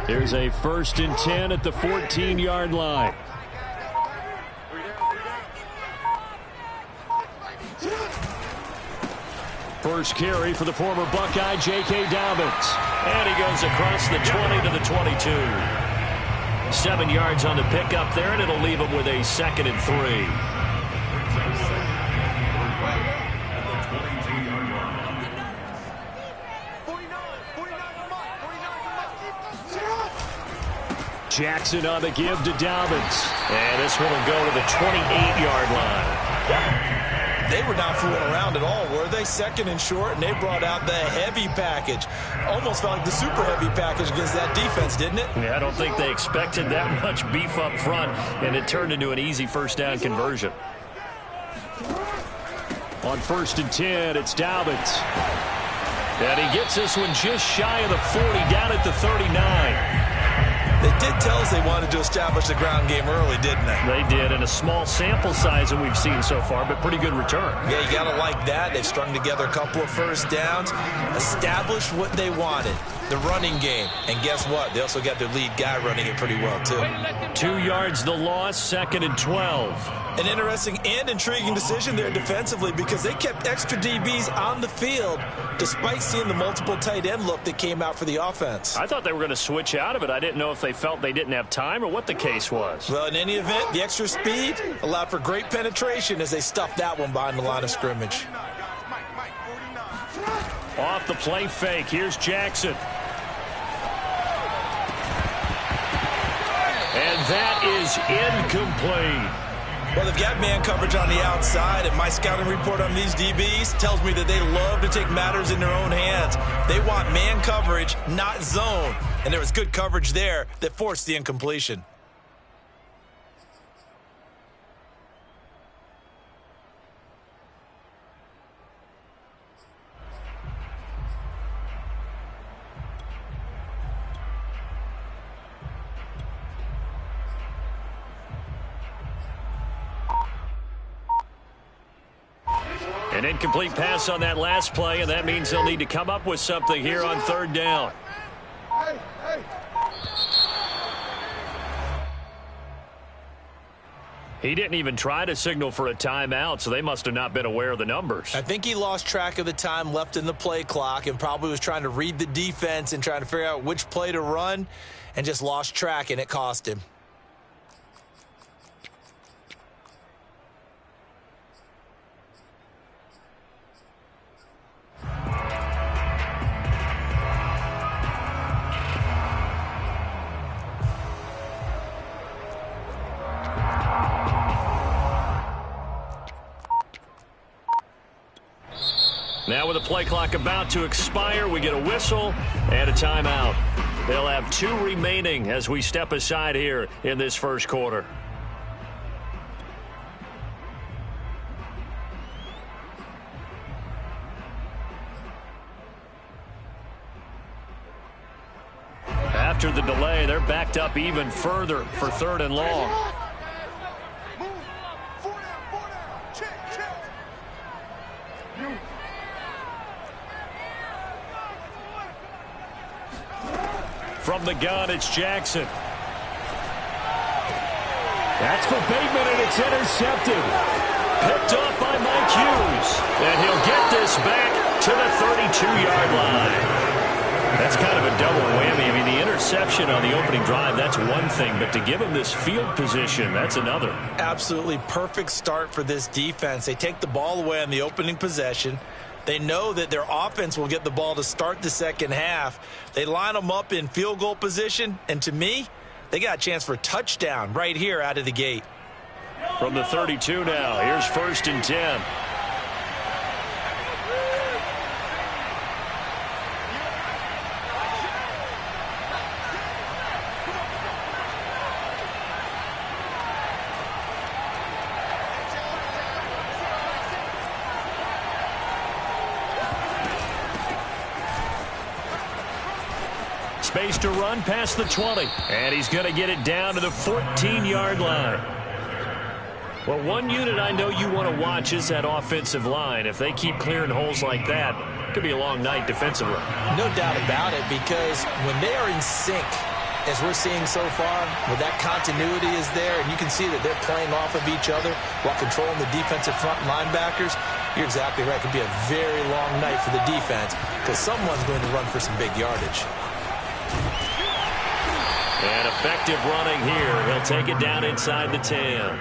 Here's a 1st and 10 at the 14-yard line. First carry for the former Buckeye, J.K. Dobbins. And he goes across the 20 to the 22. 7 yards on the pickup there, and it'll leave him with a 2nd and 3. Jackson on the give to Dobbins. And this one will go to the 28-yard line. They were not fooling around at all, were they? 2nd and short, and they brought out the heavy package. Almost felt like the super heavy package against that defense, didn't it? Yeah, I don't think they expected that much beef up front, and it turned into an easy 1st down conversion. On 1st and 10, it's Dobbins. And he gets this one just shy of the 40, down at the 39. They did tell us they wanted to establish the ground game early, didn't they? They did, and a small sample size that we've seen so far, but pretty good return. Yeah, you got to like that. They've strung together a couple of 1st downs, established what they wanted, the running game. And guess what? They also got their lead guy running it pretty well, too. 2 yards the loss, 2nd and 12. An interesting and intriguing decision there defensively because they kept extra DBs on the field despite seeing the multiple tight end look that came out for the offense. I thought they were going to switch out of it. I didn't know if they felt they didn't have time or what the case was. Well, in any event, the extra speed allowed for great penetration as they stuffed that one behind the line of scrimmage. Off the play fake, here's Jackson. And that is incomplete. Well, they've got man coverage on the outside, and my scouting report on these DBs tells me that they love to take matters in their own hands. They want man coverage, not zone. And there was good coverage there that forced the incompletion. An incomplete pass on that last play, and that means they'll need to come up with something here on 3rd down. He didn't even try to signal for a timeout, so they must have not been aware of the numbers. I think he lost track of the time left in the play clock and probably was trying to read the defense and trying to figure out which play to run and just lost track, and it cost him. Now with the play clock about to expire, we get a whistle and a timeout. They'll have 2 remaining as we step aside here in this 1st quarter. After the delay, they're backed up even further for 3rd and long. From the gun, it's Jackson. That's for Bateman, and it's intercepted. Picked off by Mike Hughes. And he'll get this back to the 32-yard line. That's kind of a double whammy. I mean, the interception on the opening drive, that's one thing. But to give him this field position, that's another. Absolutely perfect start for this defense. They take the ball away on the opening possession. They know that their offense will get the ball to start the 2nd half. They line them up in field goal position, and to me, they got a chance for a touchdown right here out of the gate. From the 32 now, here's 1st and 10. Space to run past the 20. And he's going to get it down to the 14-yard line. Well, one unit I know you want to watch is that offensive line. If they keep clearing holes like that, it could be a long night defensively. No doubt about it, because when they are in sync as we're seeing so far, where that continuity is there, and you can see that they're playing off of each other while controlling the defensive front linebackers, you're exactly right. It could be a very long night for the defense because someone's going to run for some big yardage. And effective running here. He'll take it down inside the 10.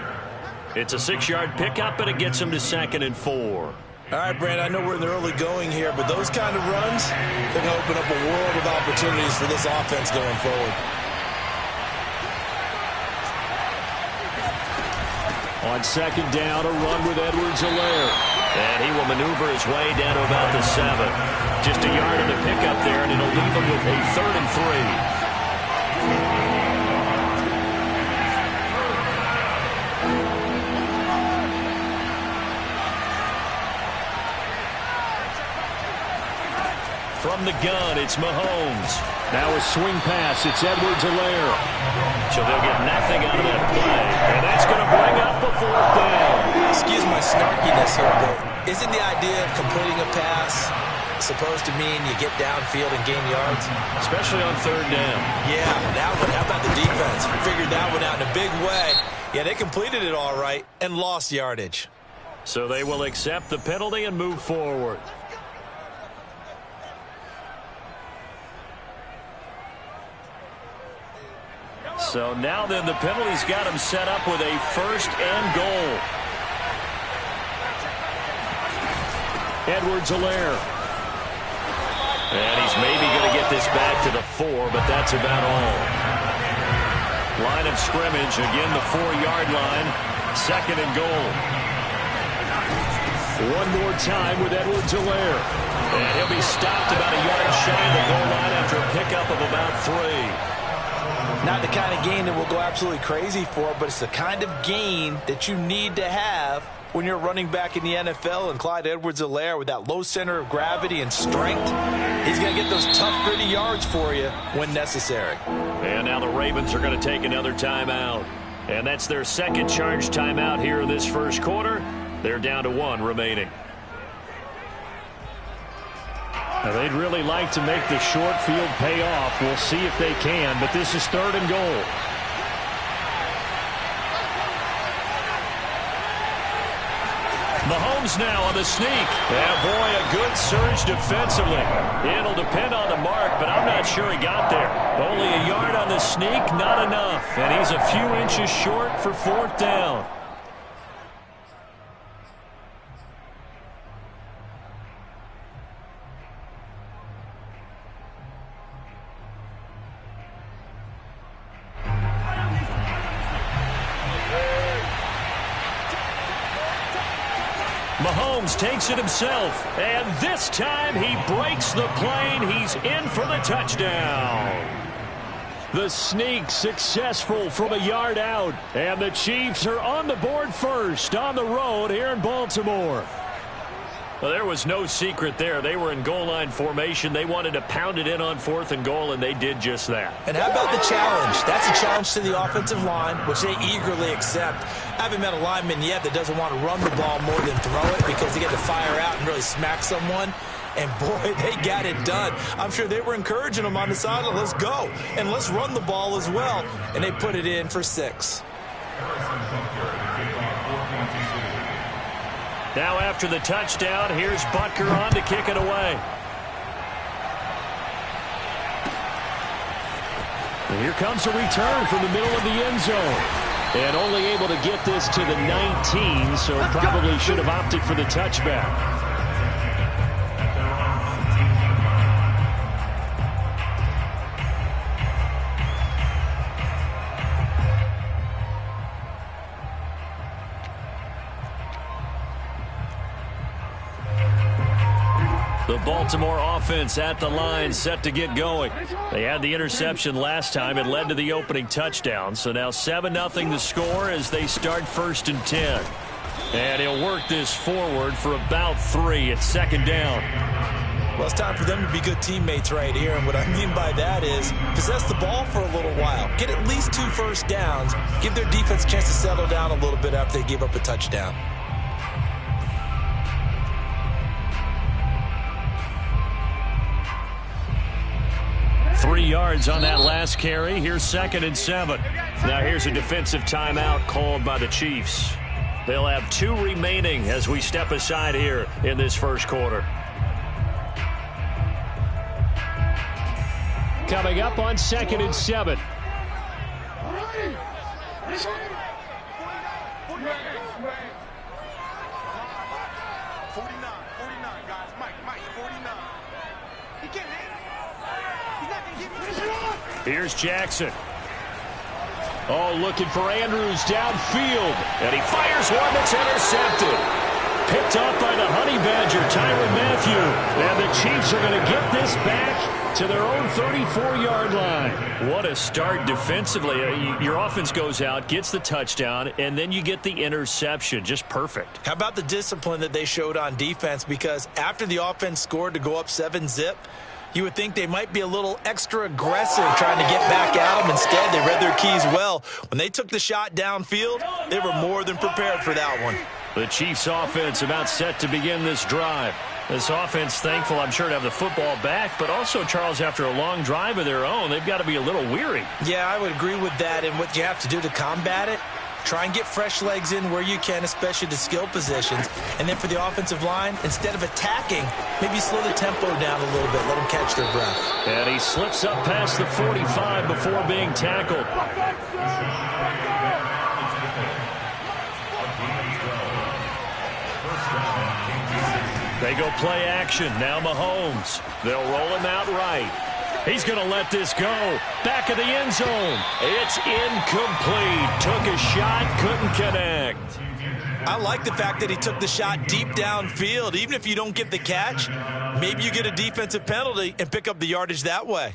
It's a 6-yard pickup, and it gets him to 2nd and 4. All right, Brand, I know we're in the early going here, but those kind of runs, they're going to open up a world of opportunities for this offense going forward. On 2nd down, a run with Edwards-Helaire. And he will maneuver his way down to about the 7. Just a yard of the pickup there, and it'll leave him with a 3rd and 3. From the gun, it's Mahomes. Now a swing pass. It's Edwards-Helaire. So they'll get nothing out of that play. And that's going to bring up a 4th down. Excuse my snarkiness here, but isn't the idea of completing a pass supposed to mean you get downfield and gain yards? Especially on 3rd down. Yeah, that one. How about the defense? Figured that one out in a big way. Yeah, they completed it all right and lost yardage. So they will accept the penalty and move forward. So now then the penalty's got him set up with a 1st and goal. Edwards-Helaire. And he's maybe going to get this back to the 4, but that's about all. Line of scrimmage, again the 4-yard line. 2nd and goal. One more time with Edwards-Helaire. And he'll be stopped about a yard shy of the goal line after a pickup of about 3. Not the kind of gain that we'll go absolutely crazy for, but it's the kind of gain that you need to have when you're running back in the NFL. And Clyde Edwards-Helaire, with that low center of gravity and strength, he's going to get those tough, gritty yards for you when necessary. And now the Ravens are going to take another timeout. And that's their 2nd charge timeout here in this 1st quarter. They're down to 1 remaining. Now they'd really like to make the short field pay off. We'll see if they can, but this is 3rd and goal. Mahomes now on the sneak. And boy, a good surge defensively. It'll depend on the mark, but I'm not sure he got there. Only a yard on the sneak, not enough. And he's a few inches short for 4th down. Mahomes takes it himself, and this time he breaks the plane. He's in for the touchdown. The sneak successful from a yard out, and the Chiefs are on the board first on the road here in Baltimore. Well, there was no secret there. They were in goal line formation. They wanted to pound it in on 4th and goal, and they did just that. And how about the challenge? That's a challenge to the offensive line, which they eagerly accept. I haven't met a lineman yet that doesn't want to run the ball more than throw it because they get to fire out and really smack someone. And, boy, they got it done. I'm sure they were encouraging them on the sideline. Let's go. And let's run the ball as well. And they put it in for 6. Now after the touchdown, here's Butker on to kick it away. And here comes a return from the middle of the end zone. And only able to get this to the 19, so probably should have opted for the touchback. The Baltimore offense at the line, set to get going. They had the interception last time. It led to the opening touchdown. So now 7-0 the score as they start 1st and 10. And he'll work this forward for about 3 at 2nd down. Well, it's time for them to be good teammates right here. And what I mean by that is possess the ball for a little while. Get at least 2 first downs. Give their defense a chance to settle down a little bit after they give up a touchdown. 3 yards on that last carry. Here's 2nd and 7. Now here's a defensive timeout called by the Chiefs. They'll have 2 remaining as we step aside here in this first quarter. Coming up on 2nd and 7. Here's Jackson. Oh, looking for Andrews downfield. And he fires one that's intercepted. Picked off by the Honey Badger, Tyrann Mathieu. And the Chiefs are going to get this back to their own 34-yard line. What a start defensively. Your offense goes out, gets the touchdown, and then you get the interception. Just perfect. How about the discipline that they showed on defense? Because after the offense scored to go up 7-zip, you would think they might be a little extra aggressive trying to get back at them. Instead, they read their keys well. When they took the shot downfield, they were more than prepared for that one. The Chiefs offense about set to begin this drive. This offense thankful, I'm sure, to have the football back, but also, Charles, after a long drive of their own, they've got to be a little weary. Yeah, I would agree with that. And what you have to do to combat it, try and get fresh legs in where you can, especially the skill positions. And then for the offensive line, instead of attacking, maybe slow the tempo down a little bit. Let them catch their breath. And he slips up past the 45 before being tackled. They go play action. Now Mahomes. They'll roll him out right. He's going to let this go. Back of the end zone. It's incomplete. Took a shot, couldn't connect. I like the fact that he took the shot deep downfield. Even if you don't get the catch, maybe you get a defensive penalty and pick up the yardage that way.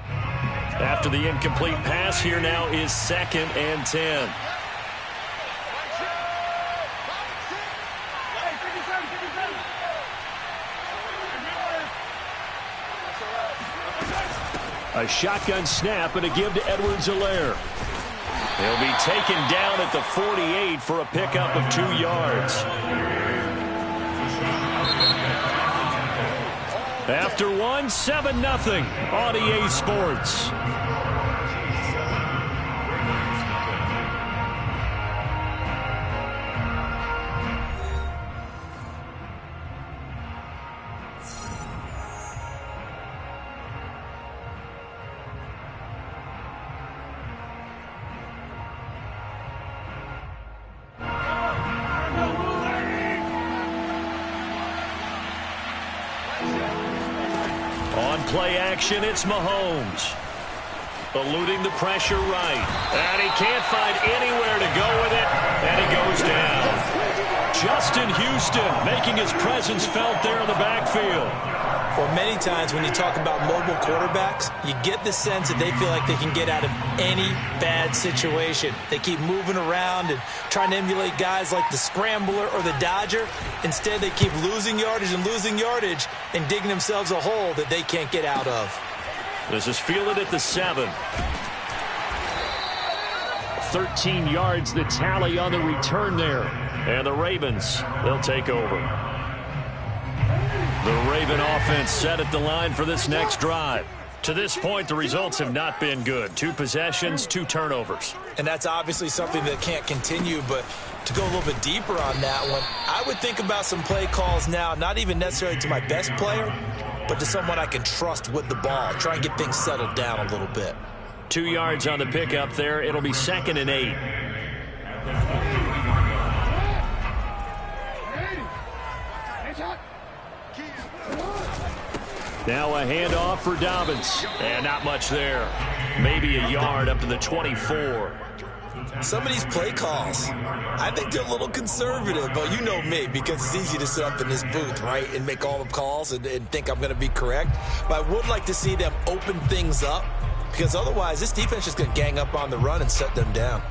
After the incomplete pass, here now is 2nd and 10. A shotgun snap and a give to Edwards-Helaire. He'll be taken down at the 48 for a pickup of 2 yards. After 7-0 on EA Sports. Play action, it's Mahomes. Eluding the pressure right. And he can't find anywhere to go with it. And he goes down. Justin Houston making his presence felt there in the backfield. Well, many times when you talk about mobile quarterbacks, you get the sense that they feel like they can get out of any bad situation. They keep moving around and trying to emulate guys like the Scrambler or the Dodger. Instead, they keep losing yardage and digging themselves a hole that they can't get out of. This is fielded at the 7. 13 yards the tally on the return there. And the Ravens, they'll take over. The Raven offense set at the line for this next drive. To this point, the results have not been good. 2 possessions, 2 turnovers. And that's obviously something that can't continue, but to go a little bit deeper on that one, I would think about some play calls now, not even necessarily to my best player, but to someone I can trust with the ball. Try and get things settled down a little bit. 2 yards on the pickup there. It'll be 2nd and 8. Now a handoff for Dobbins. And not much there. Maybe a yard up to the 24. Some of these play calls, I think they're a little conservative, but you know me, because it's easy to sit up in this booth, right, and make all the calls and think I'm going to be correct. But I would like to see them open things up, because otherwise this defense is going to gang up on the run and set them down.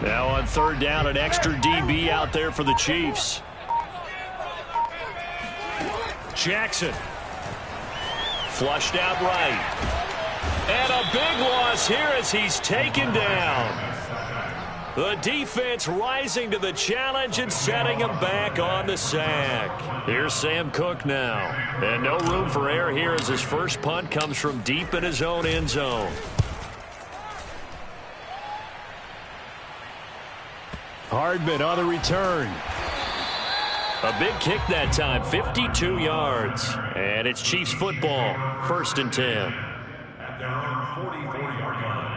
Now on 3rd down, an extra DB out there for the Chiefs. Flushed out right. And a big loss here as he's taken down. The defense rising to the challenge and setting him back on the sack. Here's Sam Cook now. And no room for error here as his first punt comes from deep in his own end zone. Hardman on the return. A big kick that time, 52 yards. And it's Chiefs football, 1st and 10. At their own 44-yard line.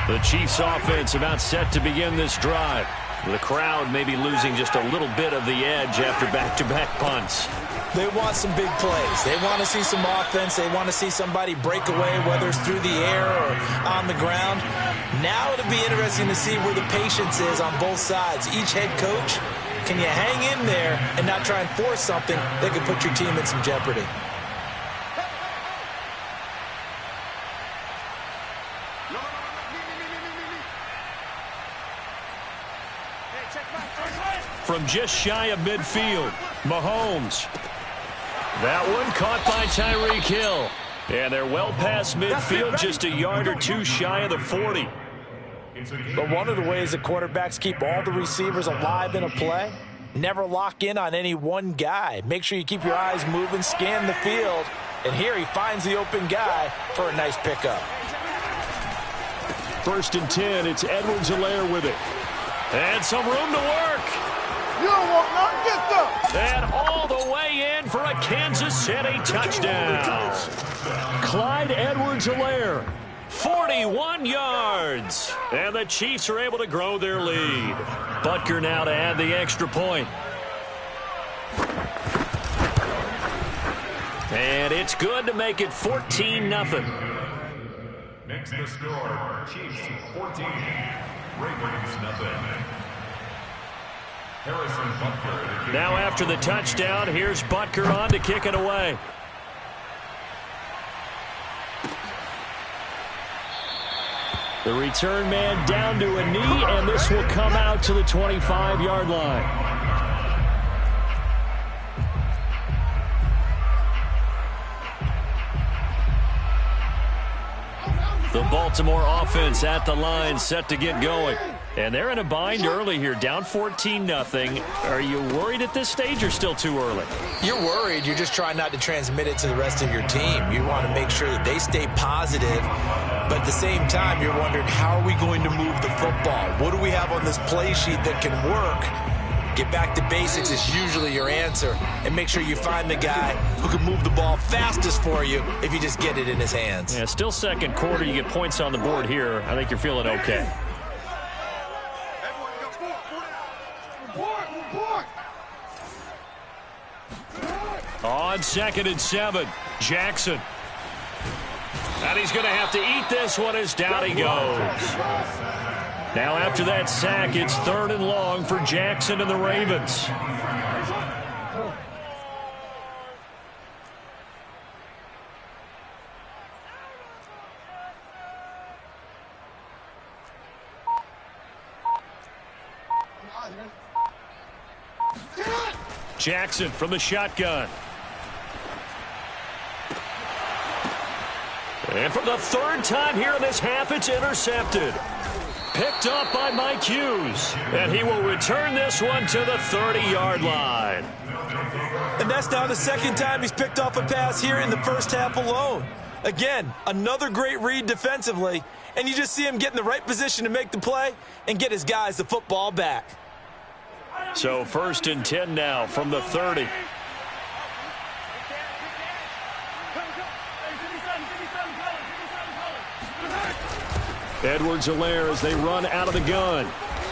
The Chiefs offense about set to begin this drive. The crowd may be losing just a little bit of the edge after back-to-back punts. They want some big plays. They want to see some offense. They want to see somebody break away, whether it's through the air or on the ground. Now it'll be interesting to see where the patience is on both sides. Each head coach, can you hang in there and not try and force something that could put your team in some jeopardy? From just shy of midfield, Mahomes. That one caught by Tyreek Hill. And they're well past midfield, just a yard or two shy of the 40. But one of the ways that quarterbacks keep all the receivers alive in a play, never lock in on any one guy. Make sure you keep your eyes moving, scan the field. And here he finds the open guy for a nice pickup. 1st and 10, it's Edwards-Helaire with it. And some room to work. You don't want nothing, get them. And all the way in for a Kansas City touchdown. Clyde Edwards-Helaire, 41 yards. And the Chiefs are able to grow their lead. Butker now to add the extra point. And it's good to make it 14-0. Makes the score Chiefs 14, Ravens nothing. Harrison Butker. Now after the touchdown, here's Butker on to kick it away. The return man down to a knee, and this will come out to the 25-yard line. The Baltimore offense at the line, set to get going. And they're in a bind early here, down 14-0. Are you worried at this stage or still too early? You're worried. You're just trying not to transmit it to the rest of your team. You want to make sure that they stay positive. But at the same time, you're wondering, how are we going to move the football? What do we have on this play sheet that can work? Get back to basics is usually your answer. And make sure you find the guy who can move the ball fastest for you if you just get it in his hands. Yeah, still second quarter. You get points on the board here. I think you're feeling okay. On 2nd and 7, Jackson. And he's going to have to eat this one as down he goes. Now after that sack, it's 3rd and long for Jackson and the Ravens. Jackson from the shotgun. And for the 3rd time here in this half, it's intercepted. Picked up by Mike Hughes. And he will return this one to the 30-yard line. And that's now the 2nd time he's picked off a pass here in the first half alone. Again, another great read defensively. And you just see him get in the right position to make the play and get his guys the football back. So 1st and 10 now from the 30. Edwards-Helaire as they run out of the gun.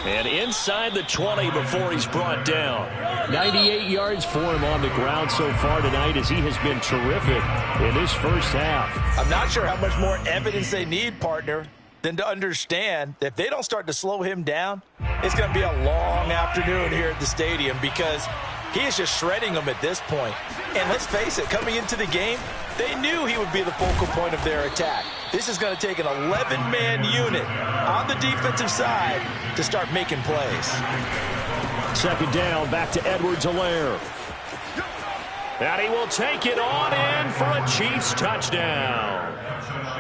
And inside the 20 before he's brought down. 98 yards for him on the ground so far tonight as he has been terrific in this first half. I'm not sure how much more evidence they need, partner, than to understand that if they don't start to slow him down, it's going to be a long afternoon here at the stadium because he is just shredding them at this point. And let's face it, coming into the game, They knew he would be the focal point of their attack. This is going to take an 11-man unit on the defensive side to start making plays. Second down, back to Edwards-Helaire. And he will take it on in for a Chiefs touchdown.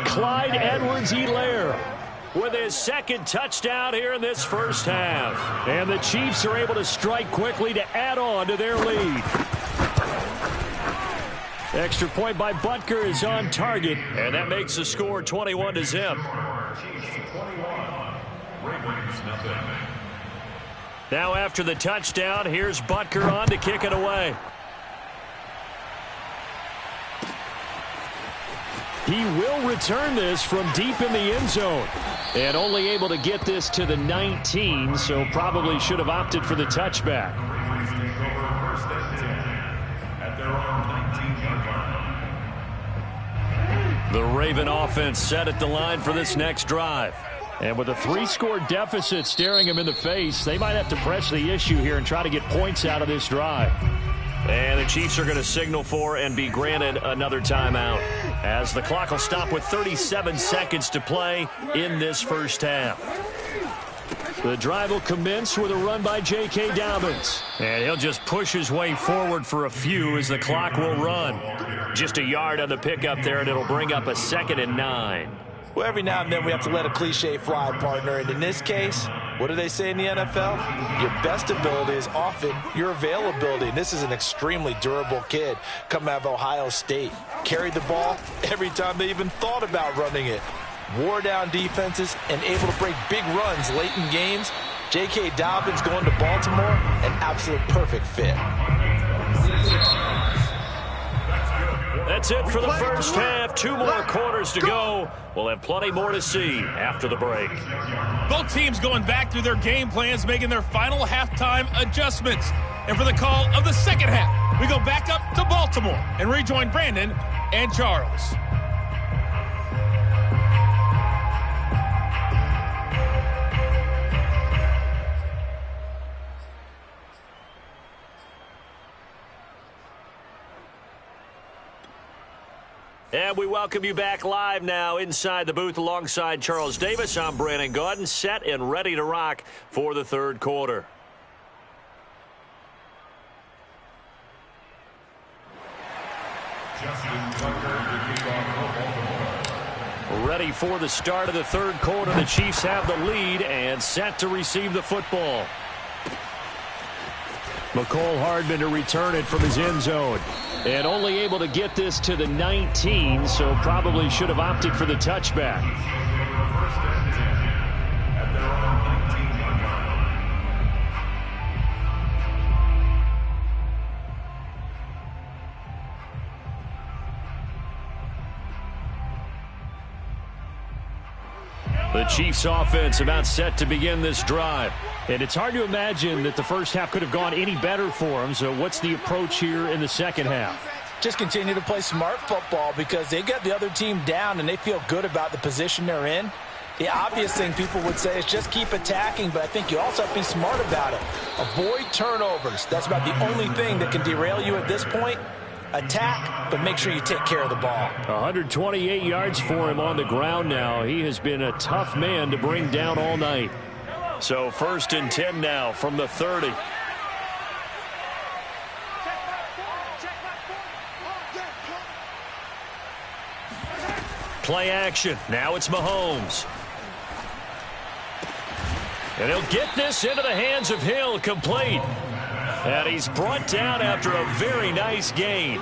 Clyde Edwards-Helaire with his second touchdown here in this first half. And the Chiefs are able to strike quickly to add on to their lead. Extra point by Butker is on target, and that makes the score 21-0. Now after the touchdown, here's Butker on to kick it away. He will return this from deep in the end zone. And only able to get this to the 19, so probably should have opted for the touchback. The Raven offense set at the line for this next drive. And with a 3-score deficit staring them in the face, they might have to press the issue here and try to get points out of this drive. And the Chiefs are going to signal for and be granted another timeout, as the clock will stop with 37 seconds to play in this first half. The drive will commence with a run by J.K. Dobbins. And he'll just push his way forward for a few as the clock will run. Just a yard on the pickup there, and it'll bring up a 2nd and 9. Well, every now and then we have to let a cliche fly, partner. And in this case, what do they say in the NFL? Your best ability is often your availability. And this is an extremely durable kid coming out of Ohio State. Carried the ball every time they even thought about running it. Wore down defenses and able to break big runs late in games. J.K. Dobbins going to Baltimore, an absolute perfect fit. That's it for the first half. 2 more quarters to go. We'll have plenty more to see after the break. Both teams going back through their game plans, making their final halftime adjustments. And for the call of the second half, we go back up to Baltimore and rejoin Brandon and Charles. And we welcome you back live now inside the booth alongside Charles Davis. I'm Brandon Gaudin, set and ready to rock for the third quarter. Ready for the start of the third quarter. The Chiefs have the lead and set to receive the football. McCole Hardman to return it from his end zone. And only able to get this to the 19, so probably should have opted for the touchback. The Chiefs offense about set to begin this drive. And it's hard to imagine that the first half could have gone any better for them. So what's the approach here in the second half? Just continue to play smart football because they got the other team down and they feel good about the position they're in. The obvious thing people would say is just keep attacking, but I think you also have to be smart about it. Avoid turnovers. That's about the only thing that can derail you at this point. Attack, but make sure you take care of the ball. 128 yards for him on the ground now. He has been a tough man to bring down all night. So 1st and 10 now from the 30. Play action. Now it's Mahomes. And he'll get this into the hands of Hill, complete. And he's brought down after a very nice gain.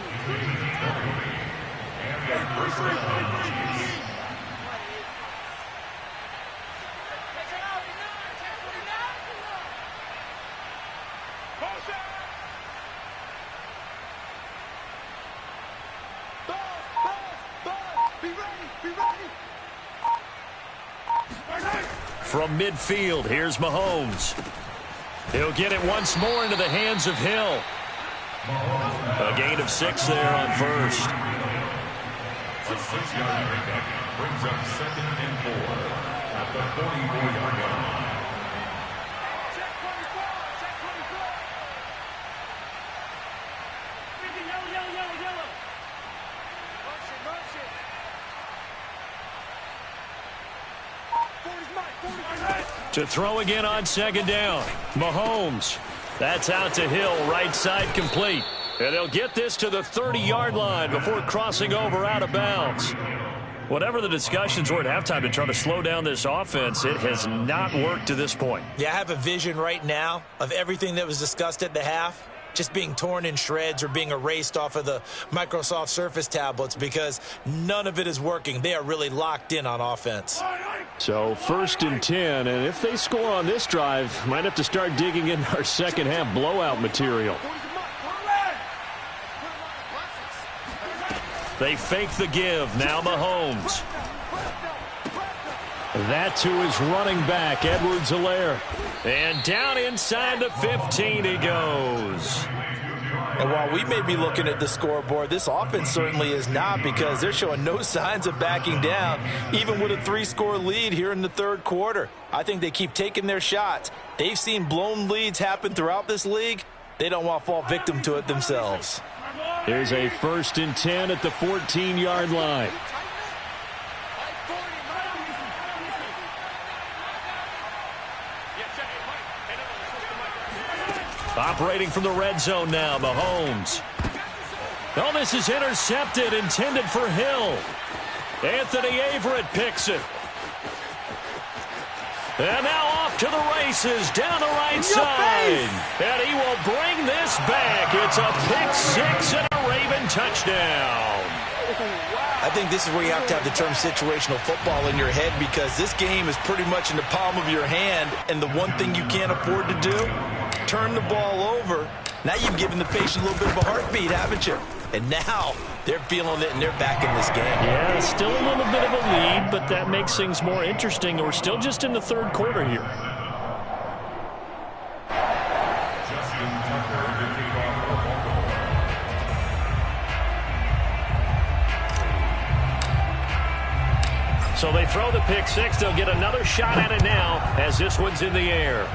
From midfield, here's Mahomes. He'll get it once more into the hands of Hill. A gain of 6 there on first. A 6-yard pickup brings up 2nd and 4 at the 44-yard line. To throw again on second down. Mahomes. That's out to Hill, right side complete. And they'll get this to the 30-yard line before crossing over out of bounds. Whatever the discussions were at halftime to try to slow down this offense, it has not worked to this point. Yeah, I have a vision right now of everything that was discussed at the half just being torn in shreds or being erased off of the Microsoft Surface tablets because none of it is working. They are really locked in on offense. So 1st and 10, and if they score on this drive, might have to start digging in our second half blowout material. They fake the give. Now Mahomes. That to his running back, Edwards-Helaire. And down inside the 15 he goes. And while we may be looking at the scoreboard, this offense certainly is not because they're showing no signs of backing down, even with a 3-score lead here in the third quarter. I think they keep taking their shots. They've seen blown leads happen throughout this league. They don't want to fall victim to it themselves. Here's a 1st and 10 at the 14-yard line. Operating from the red zone now, Mahomes. Oh, this is intercepted, intended for Hill. Anthony Averett picks it. And now off to the races, down the right side. And he will bring this back. It's a pick-6 and a Raven touchdown. I think this is where you have to have the term situational football in your head because this game is pretty much in the palm of your hand, and the one thing you can't afford to do, turn the ball over. Now you've given the patient a little bit of a heartbeat, haven't you? And now they're feeling it, and they're back in this game. Yeah, still a little bit of a lead, but that makes things more interesting. We're still just in the third quarter here. So they throw the pick-6. They'll get another shot at it now as this one's in the air.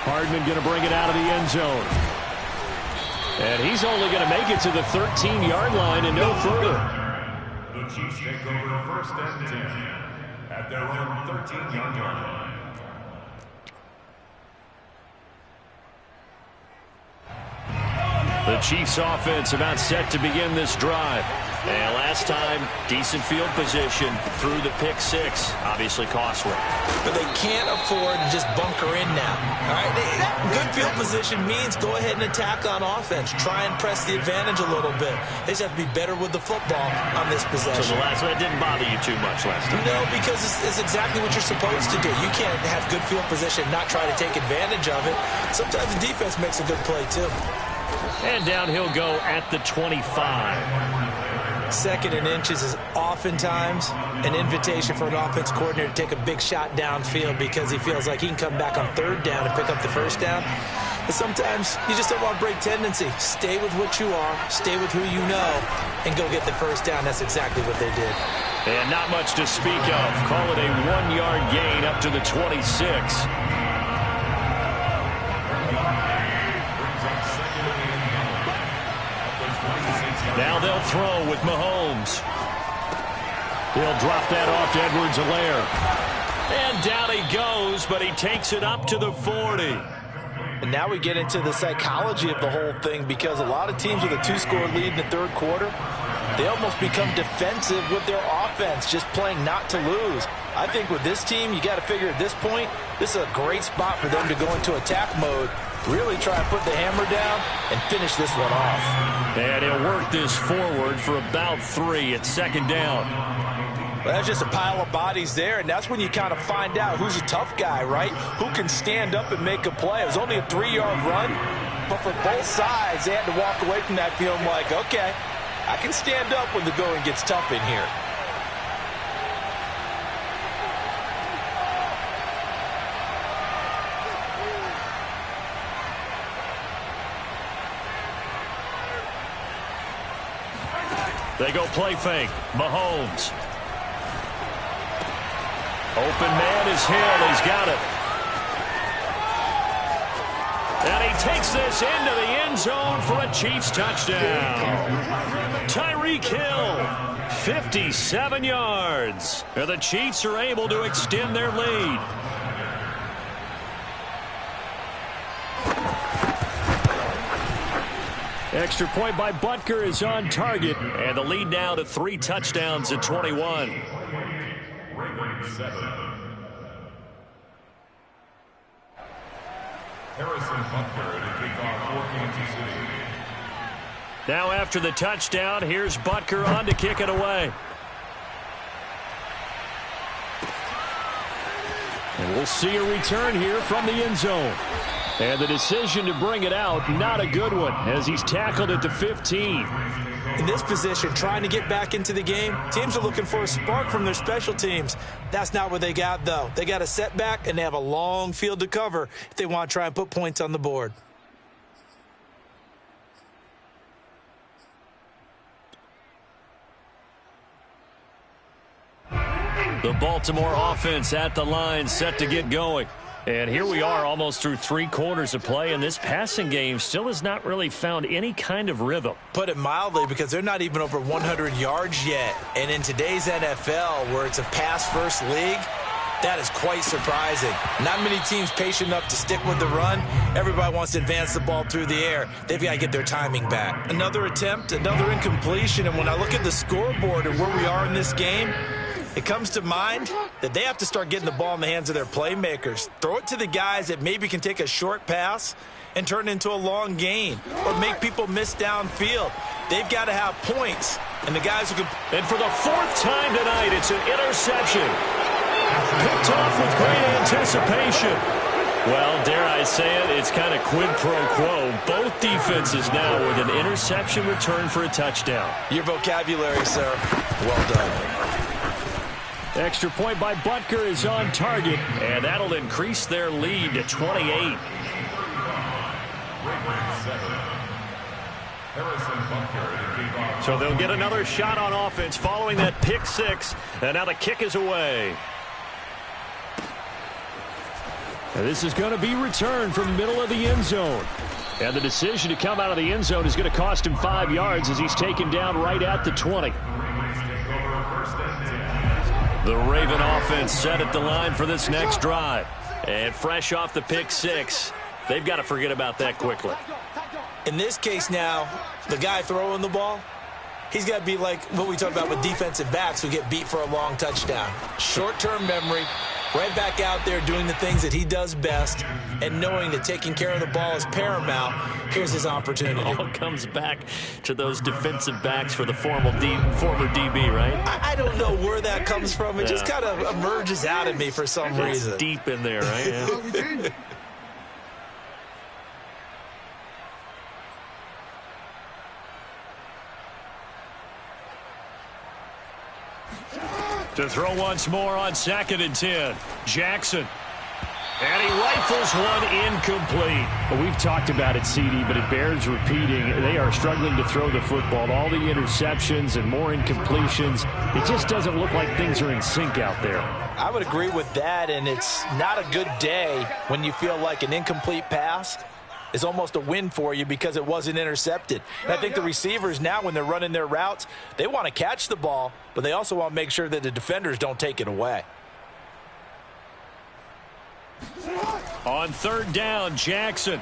Hardman going to bring it out of the end zone. And he's only going to make it to the 13-yard line and no further. The Chiefs take over 1st and 10 at their own 13-yard line. The Chiefs offense about set to begin this drive. And last time, decent field position through the pick-6. Obviously costly. But they can't afford to just bunker in now. All right, good field position means go ahead and attack on offense. Try and press the advantage a little bit. They just have to be better with the football on this possession. So the last one didn't bother you too much last time? No, because it's exactly what you're supposed to do. You can't have good field position and not try to take advantage of it. Sometimes the defense makes a good play, too. And down he'll go at the 25. 2nd and inches is oftentimes an invitation for an offense coordinator to take a big shot downfield because he feels like he can come back on 3rd down and pick up the 1st down. But sometimes you just don't want to break tendency. Stay with what you are, stay with who you know, and go get the 1st down. That's exactly what they did. And not much to speak of. Call it a 1-yard gain up to the 26. Now they'll throw with Mahomes. He'll drop that off to Edwards-Helaire. And down he goes, but he takes it up to the 40. And now we get into the psychology of the whole thing because a lot of teams with a 2-score lead in the third quarter, they almost become defensive with their offense, just playing not to lose. I think with this team, you got to figure at this point, this is a great spot for them to go into attack mode, really try to put the hammer down and finish this one off. And he'll work this forward for about 3 at 2nd down. Well, that's just a pile of bodies there, and that's when you kind of find out who's a tough guy, right? Who can stand up and make a play. It was only a 3-yard run, but for both sides, they had to walk away from that feeling like, okay, I can stand up when the going gets tough in here. They go play fake. Mahomes. Open man is Hill. He's got it. And he takes this into the end zone for a Chiefs touchdown. Tyreek Hill, 57 yards. And the Chiefs are able to extend their lead. Extra point by Butker is on target. And the lead now to 3 touchdowns at 21. Harrison Butker to kick off for Kansas City. Now after the touchdown, here's Butker on to kick it away. And we'll see a return here from the end zone. And the decision to bring it out, not a good one, as he's tackled at the 15. In this position, trying to get back into the game, teams are looking for a spark from their special teams. That's not what they got, though. They got a setback, and they have a long field to cover if they want to try and put points on the board. The Baltimore offense at the line, set to get going. And here we are almost through 3 quarters of play, and this passing game still has not really found any kind of rhythm. Put it mildly, because they're not even over 100 yards yet. And in today's NFL, where it's a pass-first league, that is quite surprising. Not many teams patient enough to stick with the run. Everybody wants to advance the ball through the air. They've got to get their timing back. Another attempt, another incompletion, and when I look at the scoreboard and where we are in this game, it comes to mind that they have to start getting the ball in the hands of their playmakers. Throw it to the guys that maybe can take a short pass and turn it into a long gain or make people miss downfield. They've got to have points. And the guys who can... And for the 4th time tonight, it's an interception. Picked off with great anticipation. Well, dare I say it, it's kind of quid pro quo. Both defenses now with an interception return for a touchdown. Your vocabulary, sir. Well done. Extra point by Butker is on target, and that'll increase their lead to 28. So they'll get another shot on offense following that pick 6, and now the kick is away. And this is going to be returned from the middle of the end zone. And the decision to come out of the end zone is going to cost him 5 yards as he's taken down right at the 20. The Raven offense set at the line for this next drive. And fresh off the pick 6, they've got to forget about that quickly. In this case now, the guy throwing the ball, he's got to be like what we talk about with defensive backs who get beat for a long touchdown. Short-term memory, right back out there doing the things that he does best, and knowing that taking care of the ball is paramount. Here's his opportunity. It all comes back to those defensive backs for the former DB, right? I don't know where that comes from. It just kind of emerges out of me for some reason. It's deep in there, right? Yeah. To throw once more on 2nd and 10. Jackson. And he rifles one incomplete. Well, we've talked about it, CD, but it bears repeating. They are struggling to throw the football. All the interceptions and more incompletions. It just doesn't look like things are in sync out there. I would agree with that, and it's not a good day when you feel like an incomplete pass is almost a win for you because it wasn't intercepted. And I think the receivers now, when they're running their routes, they want to catch the ball, but they also want to make sure that the defenders don't take it away. On 3rd down, Jackson.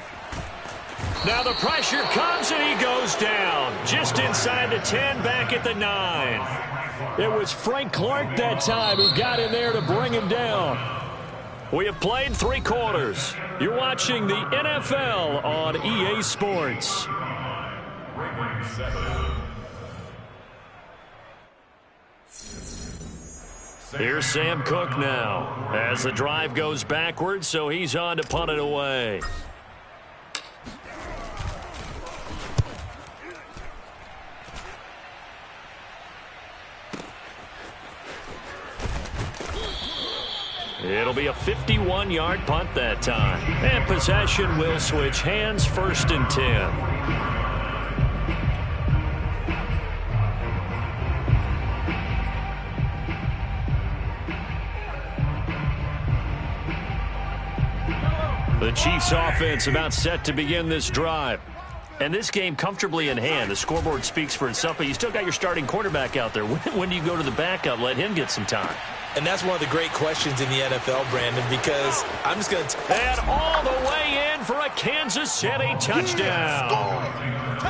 Now the pressure comes and he goes down. Just inside the 10, back at the 9. It was Frank Clark that time who got in there to bring him down. We have played 3 quarters. You're watching the NFL on EA Sports. Here's Sam Cook now as the drive goes backwards, so he's on to punt it away. It'll be a 51-yard punt that time. And possession will switch hands, 1st and 10. The Chiefs offense about set to begin this drive. And this game comfortably in hand. The scoreboard speaks for itself, but you still got your starting quarterback out there. When do you go to the backup, let him get some time? And that's one of the great questions in the NFL, Brandon, because I'm just going to... And all the way in for a Kansas City touchdown.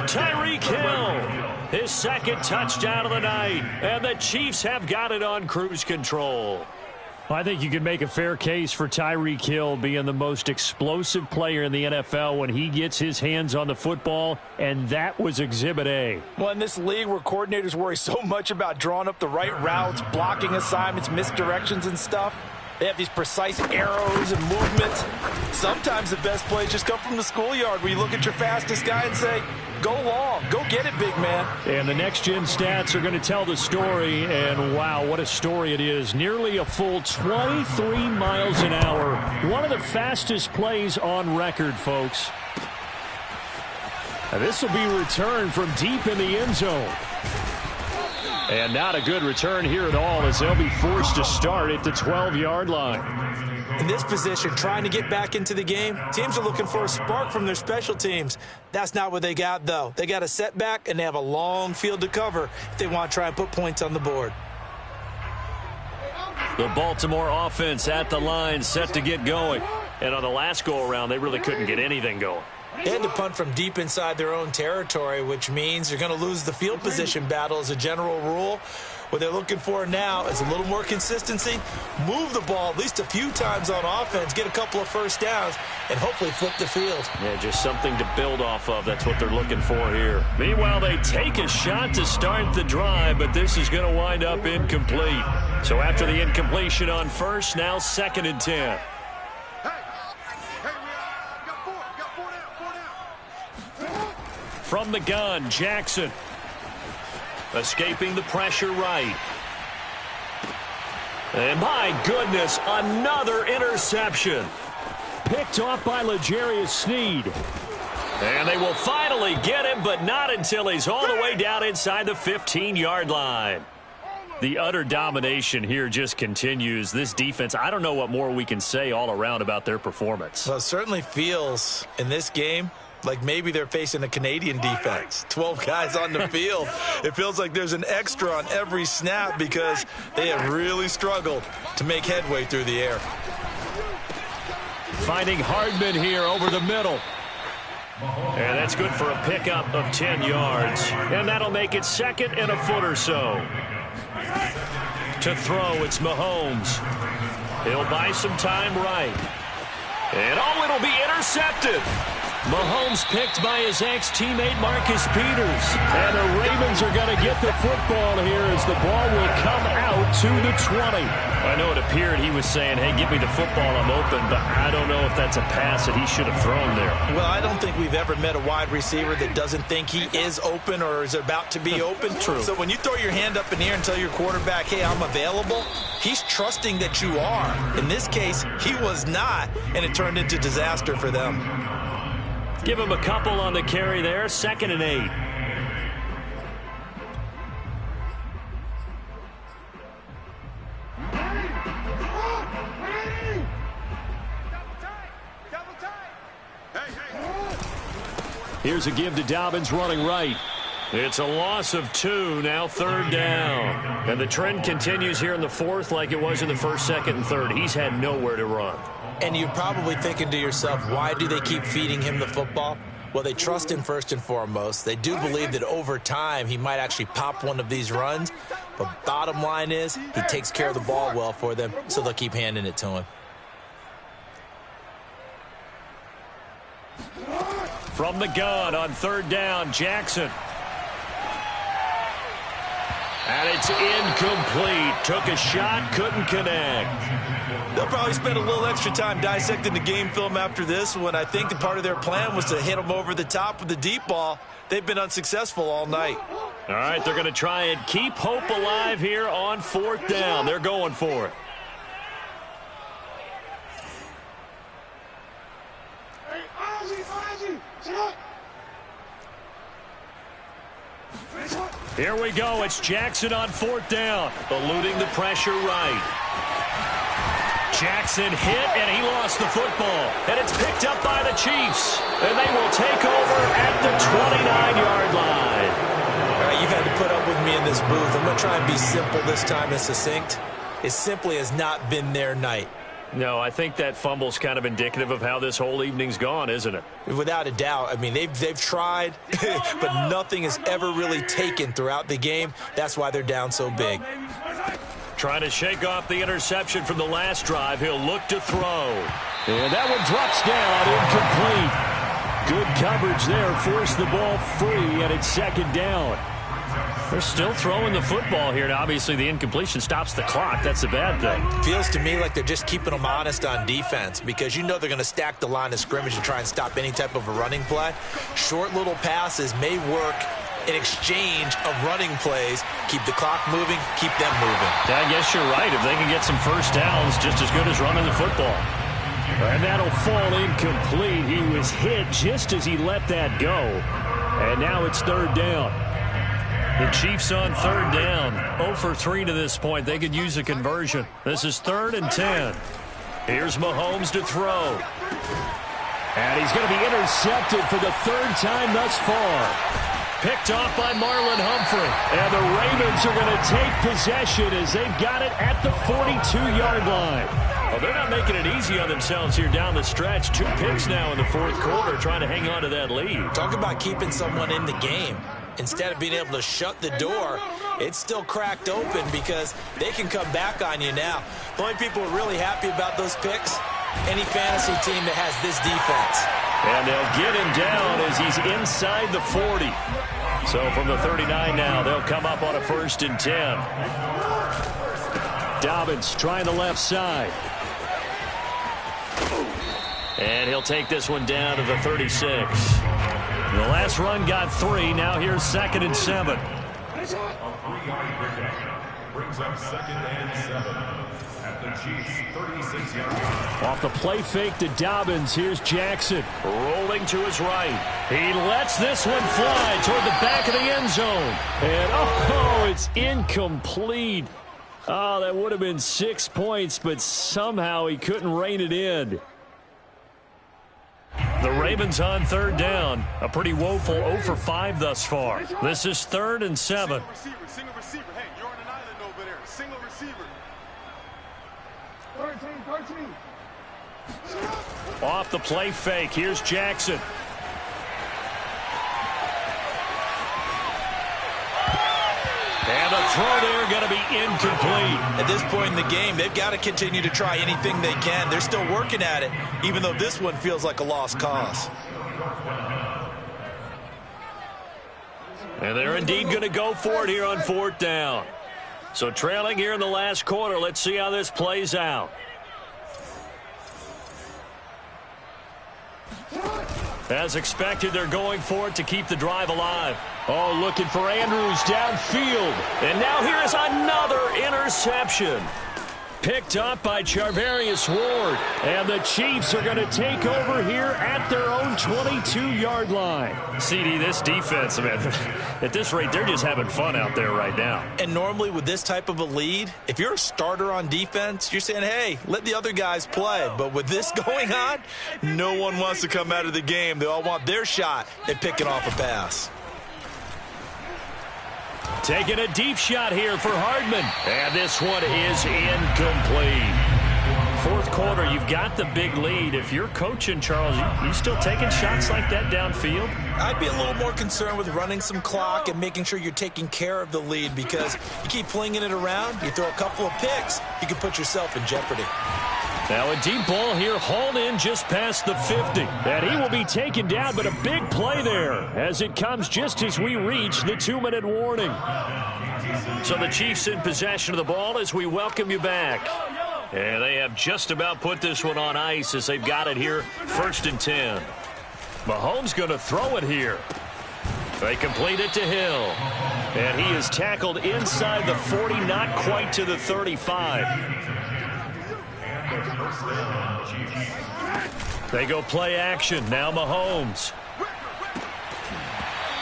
Tyreek Hill, his second touchdown of the night. And the Chiefs have got it on cruise control. I think you can make a fair case for Tyreek Hill being the most explosive player in the NFL when he gets his hands on the football, and that was Exhibit A. Well, in this league where coordinators worry so much about drawing up the right routes, blocking assignments, misdirections and stuff, they have these precise arrows and movements. Sometimes the best plays just come from the schoolyard where you look at your fastest guy and say, go long, go get it, big man. And the next-gen stats are going to tell the story, and wow, what a story it is. Nearly a full 23 miles an hour. One of the fastest plays on record, folks. Now, this will be returned from deep in the end zone. And not a good return here at all as they'll be forced to start at the 12-yard line. In this position, trying to get back into the game, teams are looking for a spark from their special teams. That's not what they got, though. They got a setback, and they have a long field to cover if they want to try and put points on the board. The Baltimore offense at the line set to get going. And on the last go-around, they really couldn't get anything going. They had to punt from deep inside their own territory, which means they're going to lose the field position battle as a general rule. What they're looking for now is a little more consistency, move the ball at least a few times on offense, get a couple of first downs, and hopefully flip the field. Yeah, just something to build off of. That's what they're looking for here. Meanwhile, they take a shot to start the drive, but this is going to wind up incomplete. So after the incompletion on first, now 2nd and 10. From the gun, Jackson. Escaping the pressure right. And my goodness, another interception. Picked off by L'Jarius Sneed. And they will finally get him, but not until he's all the way down inside the 15-yard line. The utter domination here just continues. This defense, I don't know what more we can say all around about their performance. Well, it certainly feels in this game like maybe they're facing a Canadian defense. 12 guys on the field. It feels like there's an extra on every snap because they have really struggled to make headway through the air. Finding Hardman here over the middle. And that's good for a pickup of 10 yards. And that'll make it 2nd and a foot or so. To throw, it's Mahomes. He'll buy some time right. And oh, it'll be intercepted. Mahomes picked by his ex-teammate Marcus Peters. And the Ravens are going to get the football here as the ball will come out to the 20. I know it appeared he was saying, hey, give me the football, I'm open, but I don't know if that's a pass that he should have thrown there. Well, I don't think we've ever met a wide receiver that doesn't think he is open or is about to be open. True. So when you throw your hand up in the air and tell your quarterback, hey, I'm available, he's trusting that you are. In this case, he was not, and it turned into disaster for them. Give him a couple on the carry there, 2nd and 8. Here's a give to Dobbins running right. It's a loss of 2, now 3rd down. And the trend continues here in the 4th like it was in the 1st, 2nd, and 3rd. He's had nowhere to run. And you're probably thinking to yourself, why do they keep feeding him the football? Well, they trust him first and foremost. They do believe that over time he might actually pop one of these runs. But bottom line is he takes care of the ball well for them, so they'll keep handing it to him. From the gun on 3rd down, Jackson. And it's incomplete. Took a shot, couldn't connect. They'll probably spend a little extra time dissecting the game film after this one. I think the part of their plan was to hit them over the top with the deep ball. They've been unsuccessful all night. All right, they're going to try and keep hope alive here on 4th down. They're going for it. Here we go. It's Jackson on 4th down. Eluding the pressure right. Jackson hit, and he lost the football. And it's picked up by the Chiefs. And they will take over at the 29-yard line. All right, you've had to put up with me in this booth. I'm going to try and be simple this time and succinct. It simply has not been their night. No, I think that fumble's kind of indicative of how this whole evening's gone, isn't it? Without a doubt. I mean, they've tried, but nothing has ever really taken throughout the game. That's why they're down so big. Trying to shake off the interception from the last drive. He'll look to throw. And that one drops down, incomplete. Good coverage there. Forced the ball free, and it's second down. They're still throwing the football here. Now, obviously, the incompletion stops the clock. That's a bad thing. Feels to me like they're just keeping them honest on defense because you know they're going to stack the line of scrimmage and try and stop any type of a running play. Short little passes may work in exchange of running plays. Keep the clock moving, keep them moving. Yeah, I guess you're right. If they can get some first downs, just as good as running the football. And that'll fall incomplete. He was hit just as he let that go. And now it's third down. The Chiefs on third down. 0 for 3 to this point. They could use a conversion. This is 3rd and 10. Here's Mahomes to throw. And he's going to be intercepted for the 3rd time thus far. Picked off by Marlon Humphrey. And the Ravens are going to take possession as they've got it at the 42-yard line. Well, they're not making it easy on themselves here down the stretch. 2 picks now in the 4th quarter trying to hang on to that lead. Talk about keeping someone in the game. Instead of being able to shut the door, it's still cracked open because they can come back on you now. The only people who are really happy about those picks, any fantasy team that has this defense. And they'll get him down as he's inside the 40. So from the 39 now, they'll come up on a 1st and 10. Dobbins trying the left side. And he'll take this one down to the 36. The last run got 3. Now here's 2nd and 7. A 3-yard pickup brings up 2nd and 7 at the Chiefs' 36-yard line. Off the play fake to Dobbins. Here's Jackson rolling to his right. He lets this one fly toward the back of the end zone. And oh, it's incomplete. Oh, that would have been 6 points, but somehow he couldn't rein it in. The Ravens on 3rd down. A pretty woeful 0 for 5 thus far. This is 3rd and 7. Single receiver. Hey, you're on an island over there. Single receiver. 13. Off the play fake. Here's Jackson. And the throw there going to be incomplete. At this point in the game, they've got to continue to try anything they can. They're still working at it, even though this one feels like a lost cause. And they're indeed going to go for it here on 4th down. So trailing here in the last quarter. Let's see how this plays out. As expected, they're going for it to keep the drive alive. Oh, looking for Andrews downfield. And now here's another interception. Picked up by Charvarius Ward. And the Chiefs are going to take over here at their own 22-yard line. CD, this defense, man, at this rate, they're just having fun out there right now. And normally with this type of a lead, if you're a starter on defense, you're saying, hey, let the other guys play. But with this going on, no one wants to come out of the game. They all want their shot at picking off a pass. Taking a deep shot here for Hardman. And this one is incomplete. 4th quarter, you've got the big lead. If you're coaching, Charles, you still taking shots like that downfield? I'd be a little more concerned with running some clock and making sure you're taking care of the lead because you keep flinging it around, you throw a couple of picks, you can put yourself in jeopardy. Now a deep ball here hauled in just past the 50. And he will be taken down, but a big play there as it comes just as we reach the 2-minute warning. So the Chiefs in possession of the ball as we welcome you back. And they have just about put this one on ice as they've got it here, 1st and 10. Mahomes going to throw it here. They complete it to Hill. And he is tackled inside the 40, not quite to the 35. They go play action. Now Mahomes.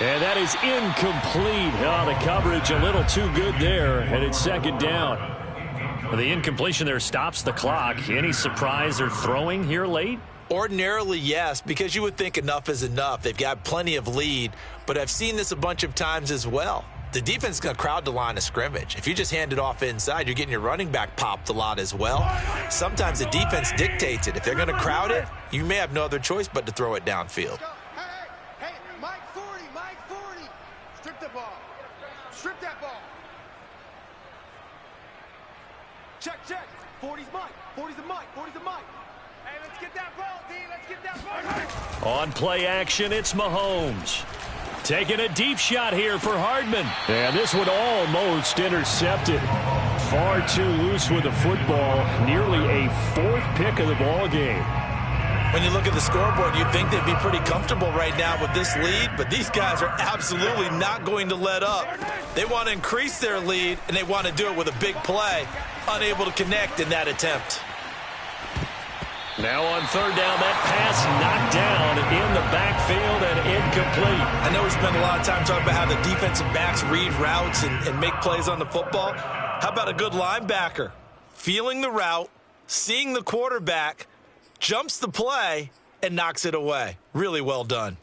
And that is incomplete. Oh, the coverage a little too good there. And it's 2nd down. The incompletion there stops the clock. Any surprise they're throwing here late? Ordinarily, yes, because you would think enough is enough. They've got plenty of lead, but I've seen this a bunch of times as well. The defense is going to crowd the line of scrimmage. If you just hand it off inside, you're getting your running back popped a lot as well. Sometimes the defense dictates it. If they're going to crowd it, you may have no other choice but to throw it downfield. Hey, Mike 40, Mike 40. Strip the ball. Strip that ball. Check. 40's Mike. 40's the Mike. 40's the Mike. Hey, let's get that ball, D. Let's get that ball. On play action, it's Mahomes. Taking a deep shot here for Hardman. And this one almost intercepted. Far too loose with the football. Nearly a fourth pick of the ball game. When you look at the scoreboard, you'd think they'd be pretty comfortable right now with this lead, but these guys are absolutely not going to let up. They want to increase their lead, and they want to do it with a big play. Unable to connect in that attempt. Now on third down, that pass knocked down in the backfield and incomplete. I know we spent a lot of time talking about how the defensive backs read routes and make plays on the football. How about a good linebacker? Feeling the route, seeing the quarterback, jumps the play, and knocks it away. Really well done.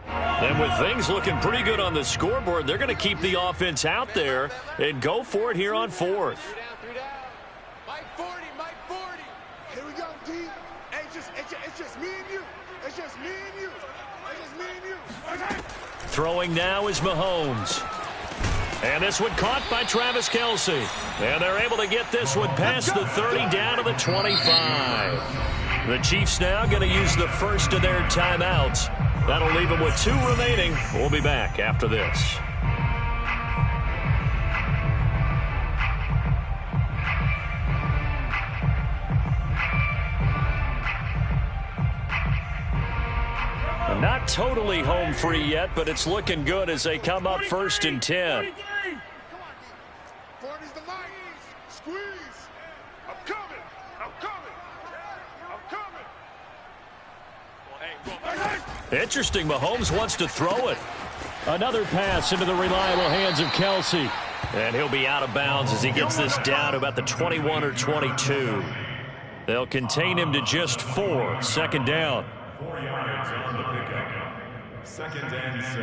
And with things looking pretty good on the scoreboard, they're going to keep the offense out there and go for it here on fourth. Mike 40, Mike 40. Here we go, D. Hey, it's just me and you. It's just me and you. It's just me and you. Okay. Throwing now is Mahomes. And this one caught by Travis Kelce. And they're able to get this one past the 30 down to the 25. The Chiefs now going to use the first of their timeouts. That'll leave them with 2 remaining. We'll be back after this. Not totally home free yet, but it's looking good as they come up 1st and 10. 40's the mic. Squeeze. I'm coming. Interesting, Mahomes wants to throw it. Another pass into the reliable hands of Kelce. And he'll be out of bounds as he gets this down to about the 21 or 22. They'll contain him to just 4. Second down. 4 yards on the pickup. 2nd and 6.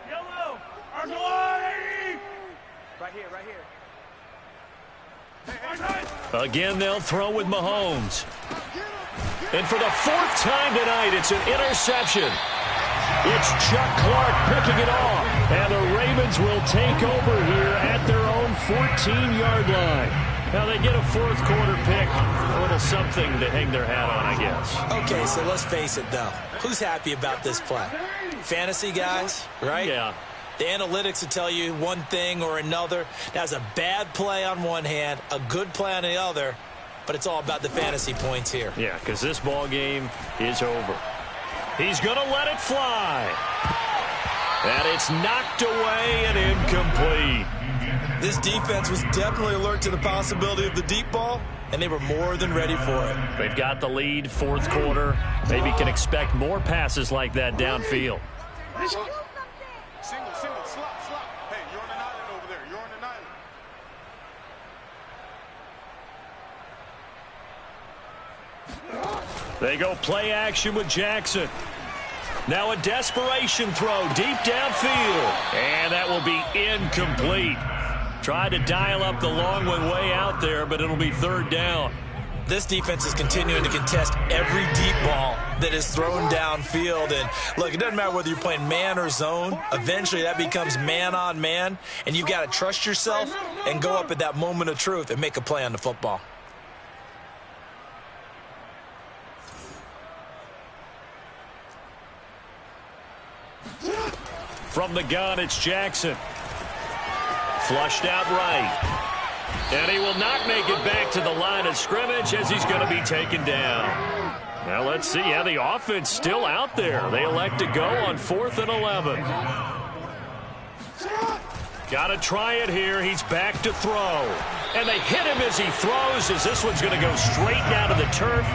Yellow. Argolani. Right here. Again, they'll throw with Mahomes. And for the 4th time tonight, it's an interception. It's Chuck Clark picking it off. And the Ravens will take over here at their own 14-yard line. Now they get a 4th quarter pick. A little something to hang their hat on, I guess. Okay, so let's face it, though. Who's happy about this play? Fantasy guys, right? Yeah. The analytics will tell you one thing or another. That's a bad play on one hand, a good play on the other, but it's all about the fantasy points here. Yeah, because this ball game is over. He's going to let it fly. And it's knocked away and incomplete. This defense was definitely alert to the possibility of the deep ball, and they were more than ready for it. They've got the lead, 4th quarter. Maybe can expect more passes like that downfield. Single, slot. Hey, you're on an island over there. You're on an island. They go play action with Jackson. Now a desperation throw deep downfield. And that will be incomplete. Tried to dial up the long one way out there, but it'll be 3rd down. This defense is continuing to contest every deep ball that is thrown downfield. And, look, it doesn't matter whether you're playing man or zone. Eventually, that becomes man on man. And you've got to trust yourself and go up at that moment of truth and make a play on the football. From the gun, it's Jackson. Flushed out right. And he will not make it back to the line of scrimmage as he's going to be taken down. Now let's see. Yeah, the offense still out there. They elect to go on 4th and 11. Got to try it here. He's back to throw. And they hit him as he throws, as this one's going to go straight down to the turf.